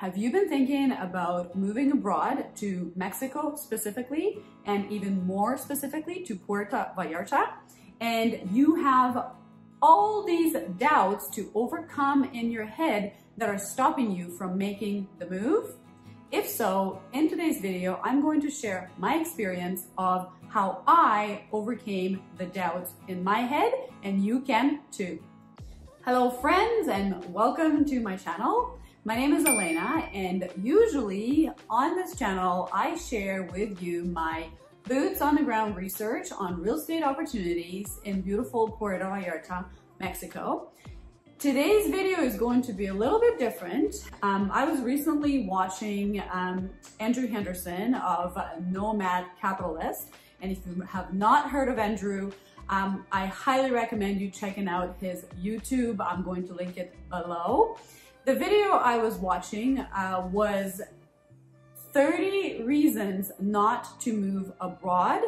Have you been thinking about moving abroad to Mexico specifically, and even more specifically to Puerto Vallarta, and you have all these doubts to overcome in your head that are stopping you from making the move? If so, in today's video, I'm going to share my experience of how I overcame the doubts in my head, and you can too. Hello friends, and welcome to my channel. My name is Elena, and usually on this channel, I share with you my boots on the ground research on real estate opportunities in beautiful Puerto Vallarta, Mexico. Today's video is going to be a little bit different. I was recently watching Andrew Henderson of Nomad Capitalist, and if you have not heard of Andrew, I highly recommend you checking out his YouTube. I'm going to link it below. The video I was watching was 30 reasons not to move abroad,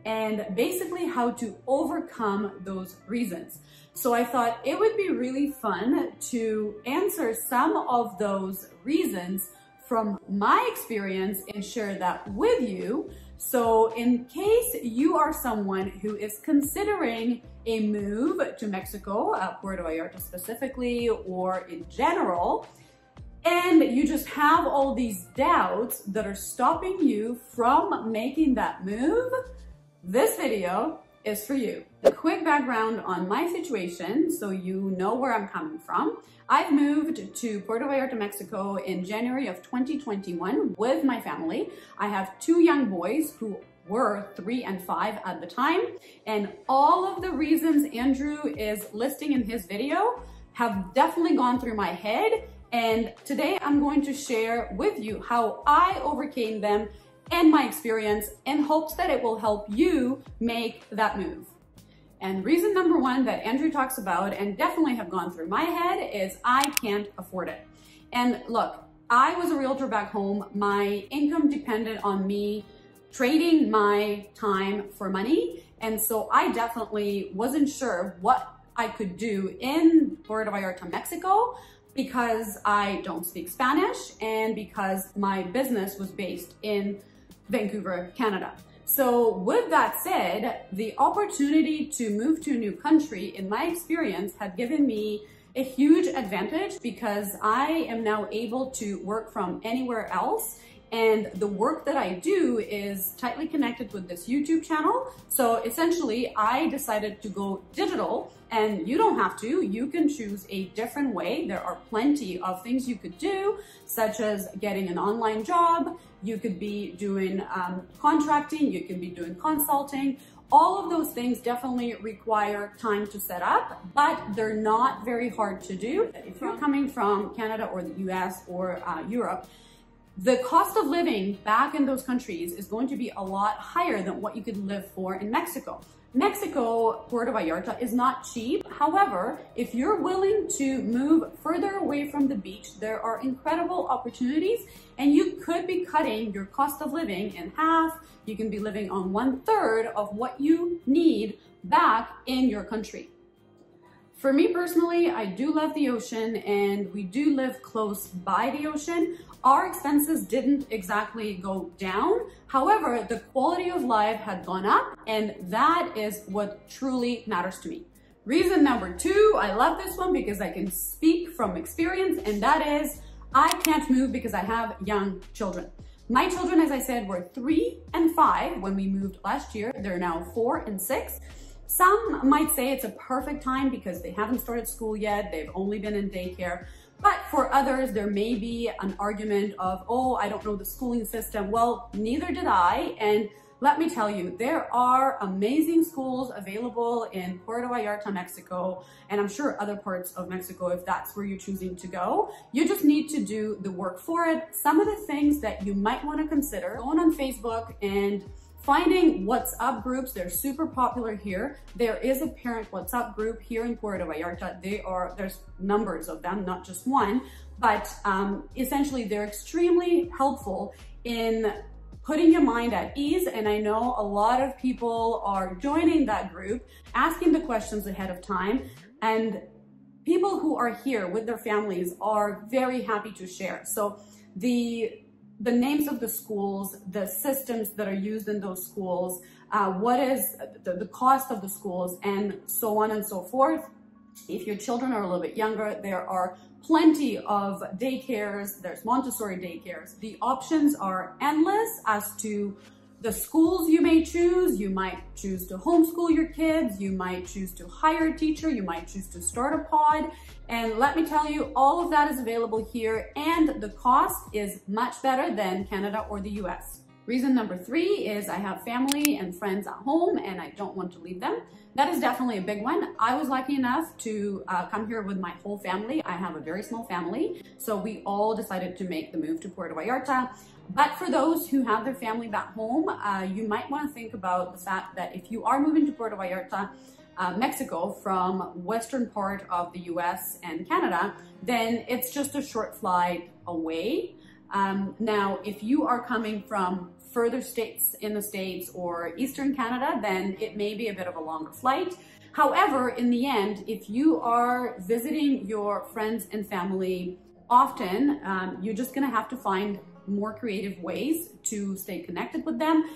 and basically how to overcome those reasons. So I thought it would be really fun to answer some of those reasons from my experience and share that with you. So in case you are someone who is considering a move to Mexico, Puerto Vallarta specifically, or in general, and you just have all these doubts that are stopping you from making that move, this video is for you. A quick background on my situation so you know where I'm coming from. I've moved to Puerto Vallarta, Mexico in January of 2021 with my family. I have two young boys who were 3 and 5 at the time, and all of the reasons Andrew is listing in his video have definitely gone through my head, and today I'm going to share with you how I overcame them and my experience in hopes that it will help you make that move. And reason number one that Andrew talks about and definitely have gone through my head is I can't afford it. And look, I was a realtor back home. My income depended on me trading my time for money. And so I definitely wasn't sure what I could do in Puerto Vallarta, Mexico, because I don't speak Spanish and because my business was based in Vancouver, Canada. So with that said, the opportunity to move to a new country, in my experience, had given me a huge advantage because I am now able to work from anywhere else. And the work that I do is tightly connected with this YouTube channel. So essentially, I decided to go digital, and you don't have to. You can choose a different way. There are plenty of things you could do, such as getting an online job. You could be doing contracting. You can be doing consulting. All of those things definitely require time to set up, but they're not very hard to do. If you're coming from Canada or the US or Europe, the cost of living back in those countries is going to be a lot higher than what you could live for in Mexico. Mexico, Puerto Vallarta is not cheap. However, if you're willing to move further away from the beach, there are incredible opportunities, and you could be cutting your cost of living in half. You can be living on 1/3 of what you need back in your country. For me personally, I do love the ocean, and we do live close by the ocean. Our expenses didn't exactly go down. However, the quality of life had gone up, and that is what truly matters to me. Reason number two, I love this one because I can speak from experience, and that is I can't move because I have young children. My children, as I said, were 3 and 5 when we moved last year. They're now 4 and 6. Some might say it's a perfect time because they haven't started school yet. They've only been in daycare. But for others, there may be an argument of, oh, I don't know the schooling system. Well, neither did I. And let me tell you, there are amazing schools available in Puerto Vallarta, Mexico, and I'm sure other parts of Mexico if that's where you're choosing to go. You just need to do the work for it. Some of the things that you might want to consider, going on Facebook and finding WhatsApp groups. They're super popular here. There is a parent WhatsApp group here in Puerto Vallarta. There's numbers of them, not just one, but essentially they're extremely helpful in putting your mind at ease. And I know a lot of people are joining that group, asking the questions ahead of time, and people who are here with their families are very happy to share. So the names of the schools, the systems that are used in those schools, what is the cost of the schools, and so on and so forth. If your children are a little bit younger, there are plenty of daycares, there's Montessori daycares. The options are endless as to the schools you may choose. You might choose to homeschool your kids, you might choose to hire a teacher, you might choose to start a pod. And let me tell you, all of that is available here, and the cost is much better than Canada or the US. Reason number 3 is I have family and friends at home and I don't want to leave them. That is definitely a big one. I was lucky enough to come here with my whole family. I have a very small family, so we all decided to make the move to Puerto Vallarta. But for those who have their family back home, you might want to think about the fact that if you are moving to Puerto Vallarta, Mexico, from western part of the US and Canada, then it's just a short flight away. Now, if you are coming from further states in the States or Eastern Canada, then it may be a bit of a longer flight. However, in the end, if you are visiting your friends and family often, you're just gonna have to find more creative ways to stay connected with them.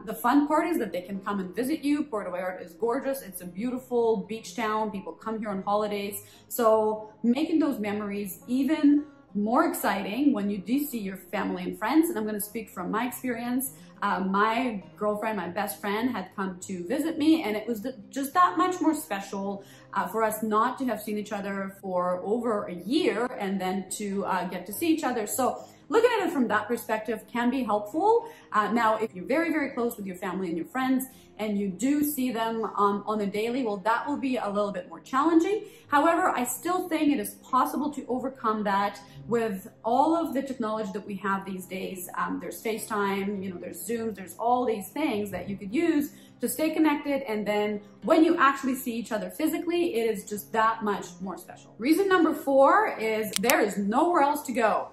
The fun part is that they can come and visit you. Puerto Vallarta is gorgeous. It's a beautiful beach town. People come here on holidays. So making those memories even more exciting when you do see your family and friends. And I'm going to speak from my experience. My girlfriend, my best friend, had come to visit me, and it was just that much more special for us not to have seen each other for over a year and then to get to see each other. So looking at it from that perspective can be helpful. Now, if you're very, very close with your family and your friends and you do see them on the daily, well, that will be a little bit more challenging. However, I still think it is possible to overcome that with all of the technology that we have these days. There's FaceTime, there's Zoom, there's all these things that you could use to stay connected. And then when you actually see each other physically, it is just that much more special. Reason number 4 is there is nowhere else to go.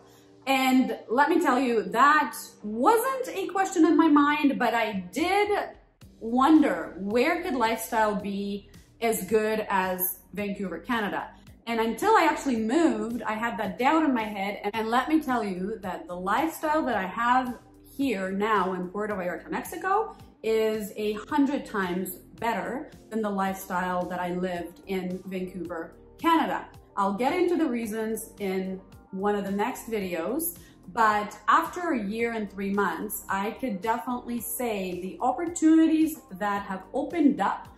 And let me tell you, that wasn't a question in my mind, but I did wonder, where could lifestyle be as good as Vancouver, Canada? And until I actually moved, I had that doubt in my head. And let me tell you that the lifestyle that I have here now in Puerto Vallarta, Mexico, is 100 times better than the lifestyle that I lived in Vancouver, Canada. I'll get into the reasons in one of the next videos, but after a year and 3 months, I could definitely say the opportunities that have opened up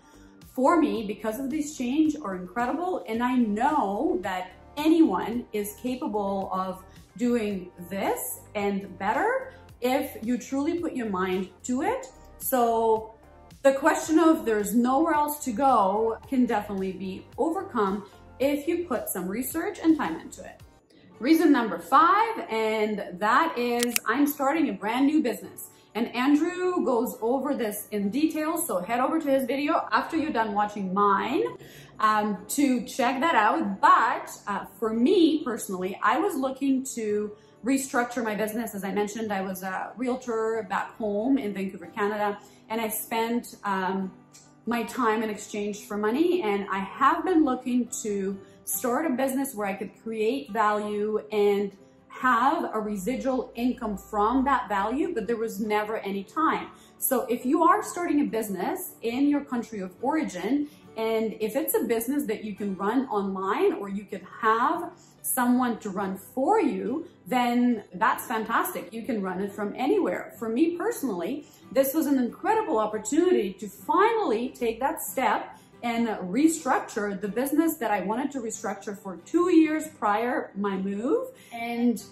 for me because of this change are incredible. And I know that anyone is capable of doing this and better if you truly put your mind to it. So the question of there's nowhere else to go can definitely be overcome if you put some research and time into it. Reason number 5, and that is I'm starting a brand new business. And Andrew goes over this in detail, so head over to his video after you're done watching mine to check that out. But for me personally, I was looking to restructure my business. As I mentioned, I was a realtor back home in Vancouver, Canada, and I spent my time in exchange for money. And I have been looking to start a business where I could create value and have a residual income from that value, but there was never any time. So if you are starting a business in your country of origin, and if it's a business that you can run online or you could have someone to run for you, then that's fantastic. You can run it from anywhere. For me personally, this was an incredible opportunity to finally take that step and restructure the business that I wanted to restructure for 2 years prior my move. And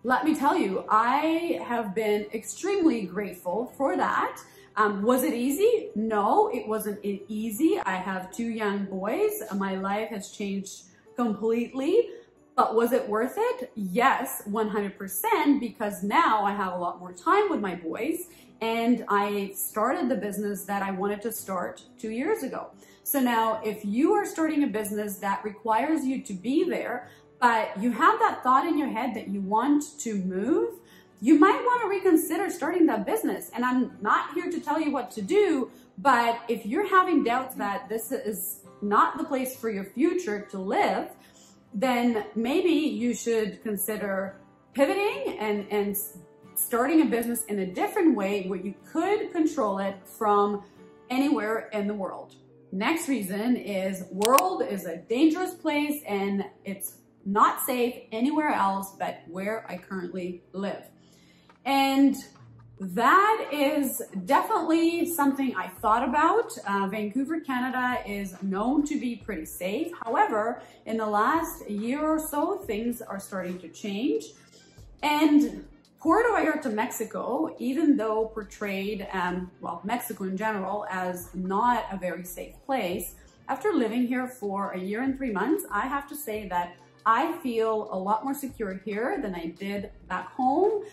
let me tell you, I have been extremely grateful for that. Was it easy? No, it wasn't easy. I have 2 young boys. My life has changed completely. But was it worth it? Yes, 100%, because now I have a lot more time with my boys and I started the business that I wanted to start 2 years ago. So now if you are starting a business that requires you to be there, but you have that thought in your head that you want to move, you might want to reconsider starting that business. And I'm not here to tell you what to do, but if you're having doubts that this is not the place for your future to live, then maybe you should consider pivoting and starting a business in a different way where you could control it from anywhere in the world. Next reason is world is a dangerous place and it's not safe anywhere else but where I currently live. And that is definitely something I thought about. Vancouver, Canada is known to be pretty safe. However, in the last year or so, things are starting to change. And Puerto Vallarta, Mexico, even though portrayed, well, Mexico in general, as not a very safe place, after living here for a year and 3 months, I have to say that I feel a lot more secure here than I did back home.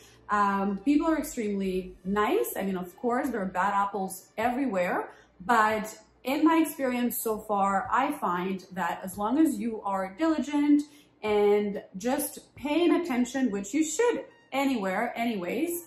People are extremely nice. I mean, of course, there are bad apples everywhere, but in my experience so far, I find that as long as you are diligent and just paying attention, which you should anywhere anyways,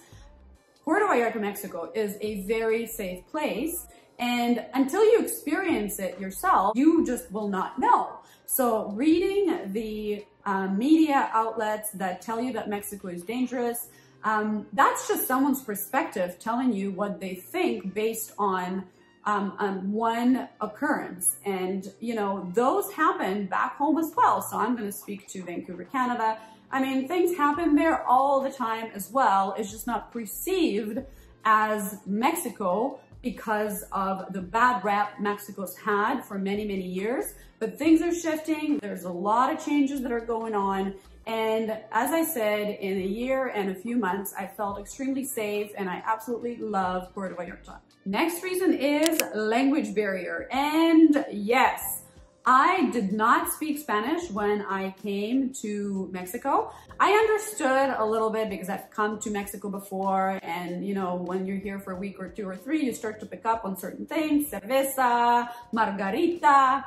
Puerto Vallarta, Mexico is a very safe place. And until you experience it yourself, you just will not know. So reading the media outlets that tell you that Mexico is dangerous, that's just someone's perspective telling you what they think based on one occurrence. And, you know, those happen back home as well. So I'm going to speak to Vancouver, Canada. I mean, things happen there all the time as well. It's just not perceived as Mexico because of the bad rap Mexico's had for many, many years. But things are shifting. There's a lot of changes that are going on. And as I said, in a year and a few months, I felt extremely safe and I absolutely love Puerto Vallarta. Next reason is language barrier. And yes, I did not speak Spanish when I came to Mexico. I understood a little bit because I've come to Mexico before, and you know, when you're here for a week or 2 or 3, you start to pick up on certain things, cerveza, margarita,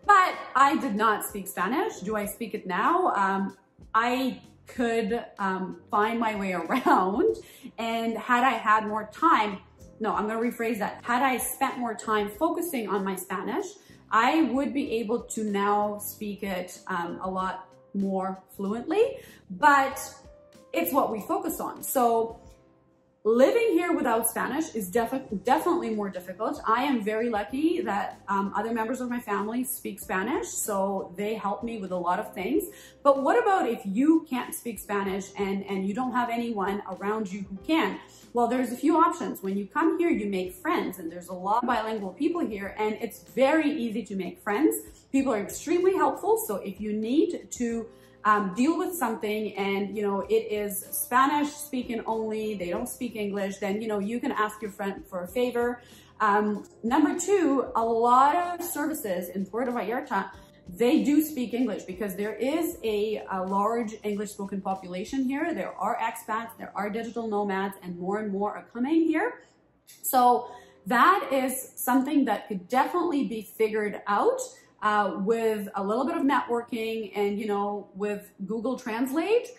but I did not speak Spanish. Do I speak it now? I could find my way around, and had I had more time, no, I'm gonna rephrase that. Had I spent more time focusing on my Spanish, I would be able to now speak it a lot more fluently, but it's what we focus on. So living here without Spanish is definitely more difficult. I am very lucky that other members of my family speak Spanish, so they help me with a lot of things. But what about if you can't speak Spanish and you don't have anyone around you who can? Well, there's a few options. When you come here, you make friends, and there's a lot of bilingual people here, and it's very easy to make friends. People are extremely helpful, so if you need to deal with something and, you know, it is Spanish speaking only, they don't speak English, then, you know, you can ask your friend for a favor. Number 2, a lot of services in Puerto Vallarta, they do speak English because there is a large English spoken population here. There are expats, there are digital nomads, and more are coming here. So that is something that could definitely be figured out with a little bit of networking and, you know, with Google Translate.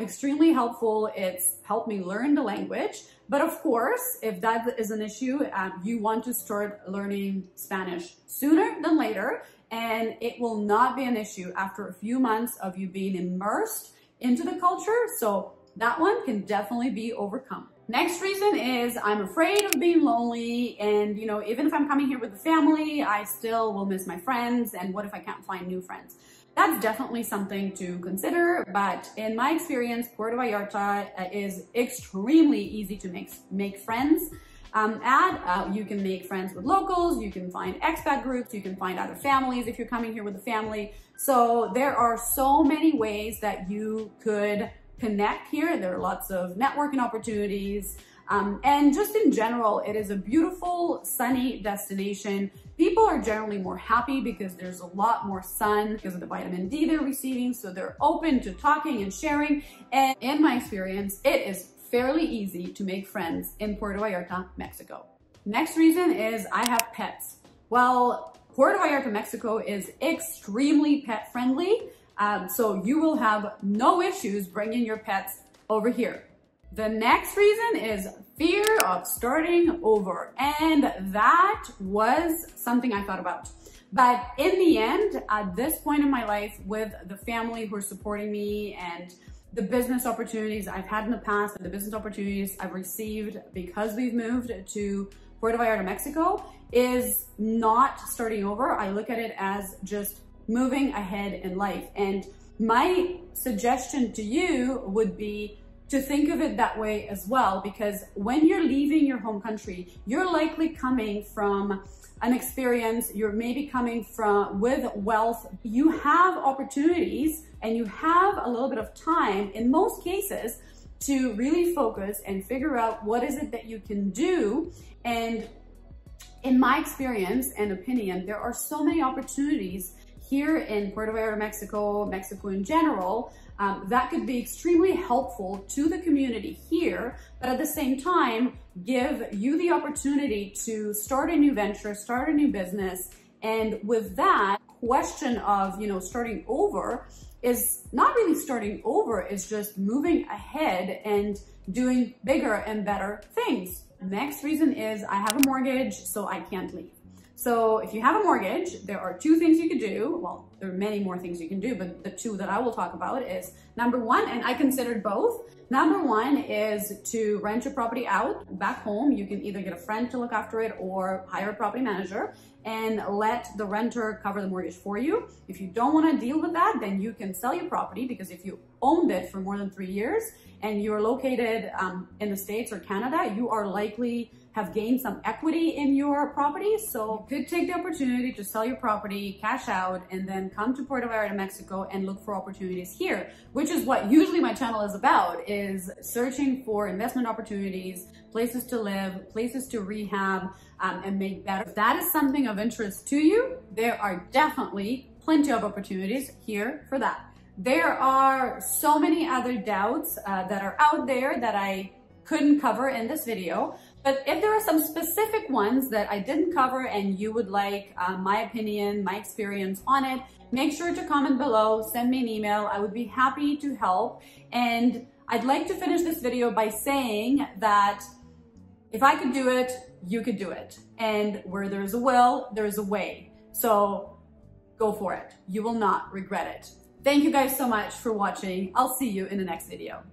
Extremely helpful. It's helped me learn the language. But of course, if that is an issue, you want to start learning Spanish sooner than later, and it will not be an issue after a few months of you being immersed into the culture. So that one can definitely be overcome. Next reason is I'm afraid of being lonely, and you know, even if I'm coming here with the family, I still will miss my friends, and what if I can't find new friends? That's definitely something to consider, but in my experience, Puerto Vallarta is extremely easy to make friends. You can make friends with locals, you can find expat groups, you can find other families if you're coming here with a family. So there are so many ways that you could connect here. There are lots of networking opportunities. And just in general, it is a beautiful, sunny destination. People are generally more happy because there's a lot more sun because of the vitamin D they're receiving. So they're open to talking and sharing. And in my experience, it is fairly easy to make friends in Puerto Vallarta, Mexico. Next reason is I have pets. Well, Puerto Vallarta, Mexico is extremely pet friendly. So you will have no issues bringing your pets over here. The next reason is fear of starting over. And that was something I thought about. But in the end, at this point in my life, with the family who are supporting me and the business opportunities I've had in the past and the business opportunities I've received because we've moved to Puerto Vallarta, Mexico, is not starting over. I look at it as just moving ahead in life. And my suggestion to you would be to think of it that way as well, because when you're leaving your home country, you're likely coming from an experience, you're maybe coming from with wealth, you have opportunities and you have a little bit of time in most cases to really focus and figure out what is it that you can do. And in my experience and opinion, there are so many opportunities here in Puerto Vallarta, Mexico, Mexico in general, that could be extremely helpful to the community here, but at the same time, give you the opportunity to start a new venture, start a new business. And with that question of, starting over is not really starting over, it's just moving ahead and doing bigger and better things. Next reason is I have a mortgage, so I can't leave. So if you have a mortgage, there are two things you could do. Well, there are many more things you can do, but the two that I will talk about is number one, and I considered both. Number one is to rent your property out back home. You can either get a friend to look after it or hire a property manager and let the renter cover the mortgage for you. If you don't want to deal with that, then you can sell your property, because if you owned it for more than 3 years and you're located in the States or Canada, you are likely have gained some equity in your property. So you could take the opportunity to sell your property, cash out, and then come to Puerto Vallarta, Mexico and look for opportunities here, which is what usually my channel is about, is searching for investment opportunities, places to live, places to rehab, and make better. If that is something of interest to you, there are definitely plenty of opportunities here for that. There are so many other doubts that are out there that I couldn't cover in this video. But if there are some specific ones that I didn't cover and you would like my opinion, my experience on it, make sure to comment below, send me an email. I would be happy to help. And I'd like to finish this video by saying that if I could do it, you could do it. And where there's a will, there's a way. So go for it. You will not regret it. Thank you guys so much for watching. I'll see you in the next video.